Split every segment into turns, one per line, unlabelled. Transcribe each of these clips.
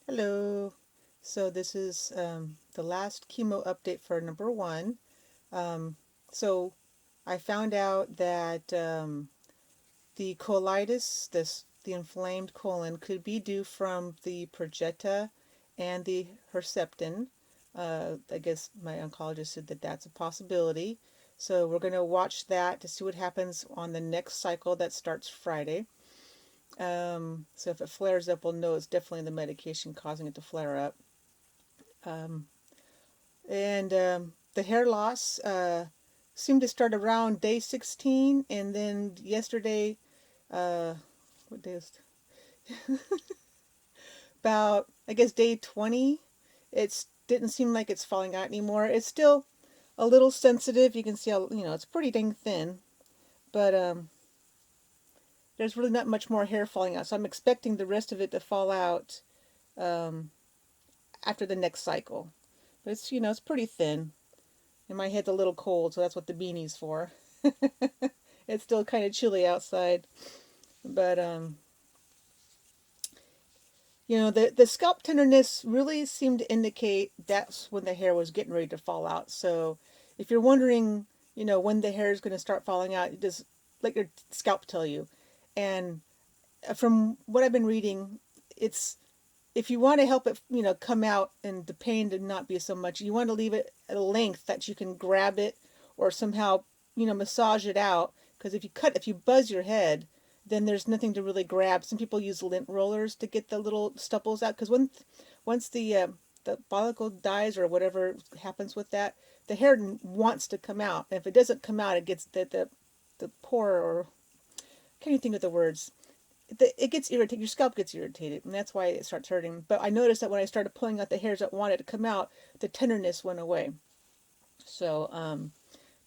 Hello. So this is the last chemo update for number one. Um, so I found out that the colitis, the inflamed colon, could be due from the Perjeta and the Herceptin. I guess my oncologist said that that's a possibility. So we're going to watch that to see what happens on the next cycle that starts Friday. So if it flares up, we'll know it's definitely the medication causing it to flare up. Um, and the hair loss seemed to start around day 16, and then yesterday, uh, what day is about, I guess, day 20, it didn't seem like it's falling out anymore. It's still a little sensitive. You can see how, it's pretty dang thin, but there's really not much more hair falling out. So I'm expecting the rest of it to fall out um, after the next cycle. But it's pretty thin. And my head's a little cold, so that's what the beanie's for. It's still kind of chilly outside, but the scalp tenderness really seemed to indicate that's when the hair was getting ready to fall out. So if you're wondering, when the hair is going to start falling out, you just let your scalp tell you. And from what I've been reading, it's if you want to help it, come out and the pain to not be so much, you want to leave it at a length that you can grab it or somehow, massage it out. Because if you buzz your head, then there's nothing to really grab. Some people use lint rollers to get the little stupples out. Because once the follicle dies or whatever happens with that, the hair wants to come out. And if it doesn't come out, it gets the pore or can't even think of the words, it gets irritated. Your scalp gets irritated, and that's why it starts hurting. But I noticed that when I started pulling out the hairs that wanted to come out, the tenderness went away. So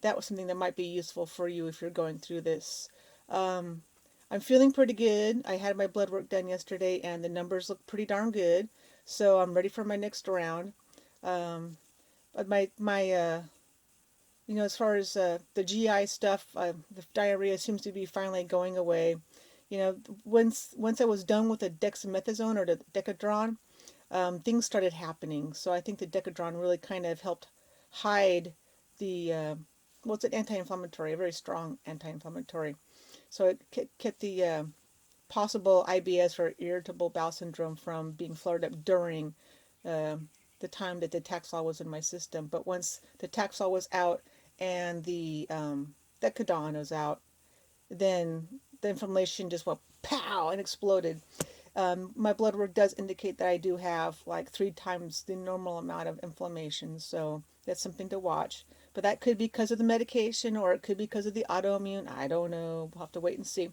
that was something that might be useful for you if you're going through this. Um, I'm feeling pretty good. I had my blood work done yesterday, and the numbers look pretty darn good. So I'm ready for my next round. Um, but as far as the GI stuff, the diarrhea seems to be finally going away. Once I was done with the dexamethasone or the Decadron, things started happening. So I think the Decadron really kind of helped hide the well, it's an anti-inflammatory, a very strong anti-inflammatory. So it kept the possible IBS or irritable bowel syndrome from being flared up during uh, the time that the Taxol was in my system. But once the Taxol was out and the Decadron was out, then the inflammation just went pow and exploded. My blood work does indicate that I do have like 3 times the normal amount of inflammation, so that's something to watch. But that could be because of the medication or it could be because of the autoimmune. I don't know. We'll have to wait and see.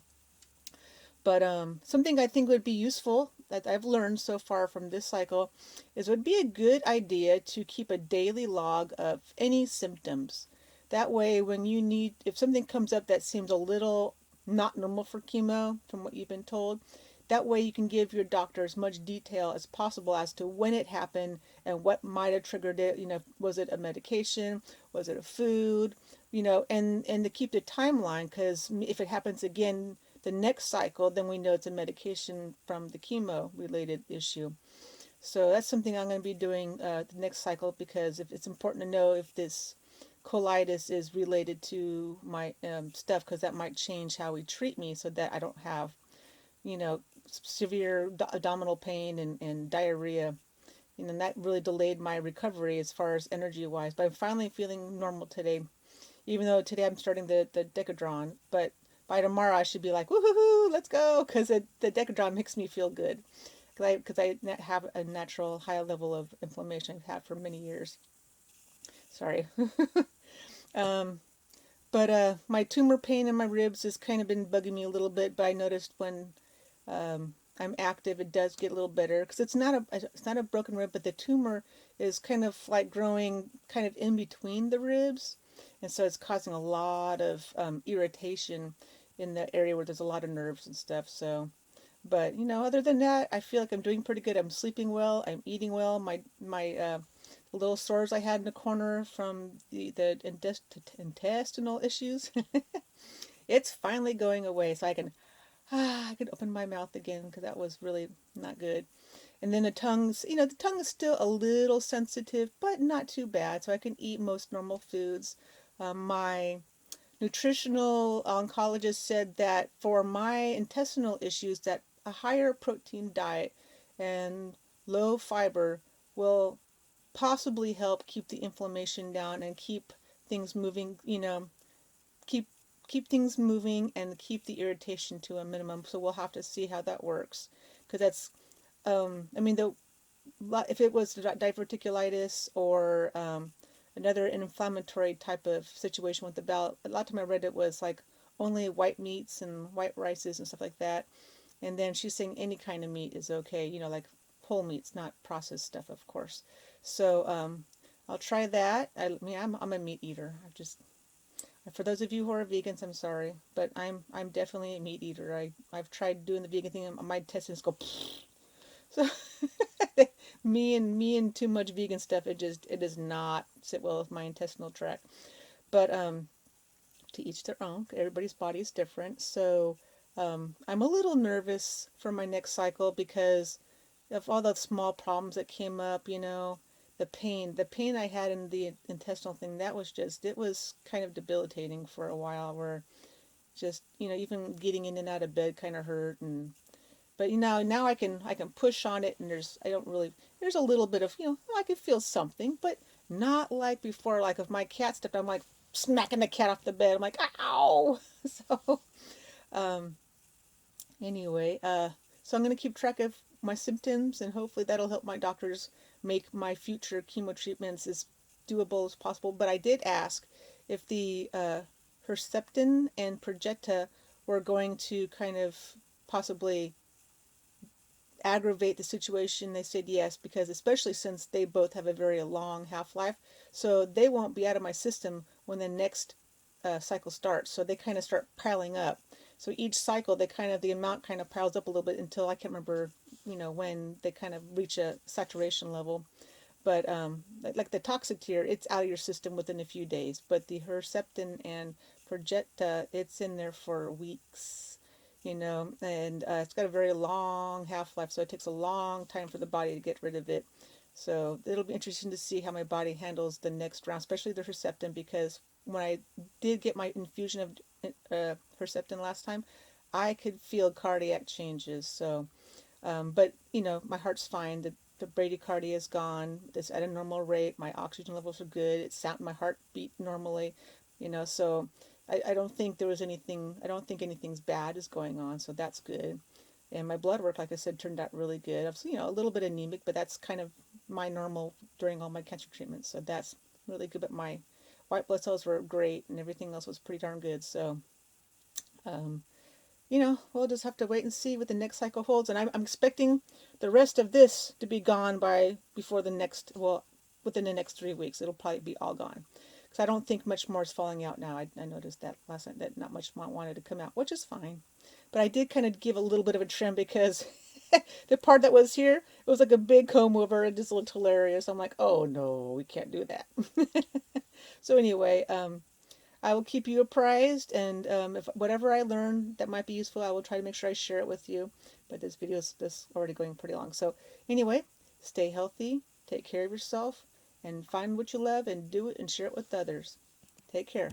But something I think would be useful that I've learned so far from this cycle is it would be a good idea to keep a daily log of any symptoms. That way, if something comes up that seems a little not normal for chemo, from what you've been told, that way you can give your doctor as much detail as possible as to when it happened and what might have triggered it. Was it a medication? Was it a food? And to keep the timeline, because if it happens again the next cycle, then we know it's a medication from the chemo related issue. So that's something I'm going to be doing the next cycle because if it's important to know if this colitis is related to my stuff because that might change how we treat me so that I don't have, you know, severe abdominal pain and diarrhea. And that really delayed my recovery as far as energy wise. But I'm finally feeling normal today, even though today I'm starting the Decadron. But by tomorrow I should be like, woohoo, let's go, because the Decadron makes me feel good. Because I have a natural high level of inflammation I've had for many years. Sorry. um, but my tumor pain in my ribs has kind of been bugging me a little bit. But I noticed when I'm active, it does get a little better because it's not a broken rib, but the tumor is kind of like growing kind of in between the ribs, and so it's causing a lot of irritation in the area where there's a lot of nerves and stuff. So, but other than that, I feel like I'm doing pretty good. I'm sleeping well. I'm eating well. My little sores I had in the corner from the intestinal issues, it's finally going away. So I can open my mouth again because that was really not good. And then the tongue's, the tongue is still a little sensitive, but not too bad. So I can eat most normal foods. My nutritional oncologist said that for my intestinal issues, that a higher protein diet and low fiber will possibly help keep the inflammation down and keep things moving, keep keep things moving and keep the irritation to a minimum. So we'll have to see how that works, because that's I mean, the if it was diverticulitis or another inflammatory type of situation with the bowel, a lot of time I read it was like only white meats and white rices and stuff like that. And then she's saying any kind of meat is okay, like whole meats, not processed stuff, of course. So I'll try that. I mean, I'm a meat eater. I've just For those of you who are vegans, I'm sorry, but I'm definitely a meat eater. I've tried doing the vegan thing, and my intestines go. So me and too much vegan stuff, it does not sit well with my intestinal tract. But to each their own. Everybody's body is different. So I'm a little nervous for my next cycle because of all the small problems that came up. The pain I had in the intestinal thing, it was kind of debilitating for a while. Where just even getting in and out of bed kind of hurt. And but now I can push on it, and there's a little bit of I can feel something, but not like before. Like if my cat stepped, I'm like smacking the cat off the bed. I'm like, ow. So um anyway, so I'm gonna keep track of my symptoms, and hopefully that'll help my doctors make my future chemo treatments as doable as possible. But I did ask if the Herceptin and Perjeta were going to kind of possibly aggravate the situation. They said yes, because especially since they both have a very long half-life, so they won't be out of my system when the next cycle starts. So they kind of start piling up. So each cycle, the amount kind of piles up a little bit until I can't remember, when they kind of reach a saturation level. But like the Toxictear, it's out of your system within a few days. But the Herceptin and Perjeta, it's in there for weeks, and it's got a very long half life, so it takes a long time for the body to get rid of it. So it'll be interesting to see how my body handles the next round, especially the Herceptin, because when I did get my infusion of Herceptin last time, I could feel cardiac changes. So but my heart's fine. The bradycardia is gone. It's at a normal rate. My oxygen levels are good. My heart beat normally. So I don't think there was anything. I don't think anything's bad is going on. So that's good. And my blood work, like I said, turned out really good. I was, a little bit anemic, but that's kind of my normal during all my cancer treatments. So that's really good. But my white blood cells were great, and everything else was pretty darn good. So um, we'll just have to wait and see what the next cycle holds. And I'm expecting the rest of this to be gone within the next 3 weeks. It'll probably be all gone. Because I don't think much more is falling out now. I noticed that last night, that not much more wanted to come out, which is fine. But I did kind of give a little bit of a trim because the part that was here, it was like a big comb over. It just looked hilarious. I'm like, oh no, we can't do that. So anyway, I will keep you apprised, and if whatever I learn that might be useful, I will try to make sure I share it with you. But this video is already going pretty long. So anyway, stay healthy, take care of yourself, and find what you love and do it and share it with others. Take care.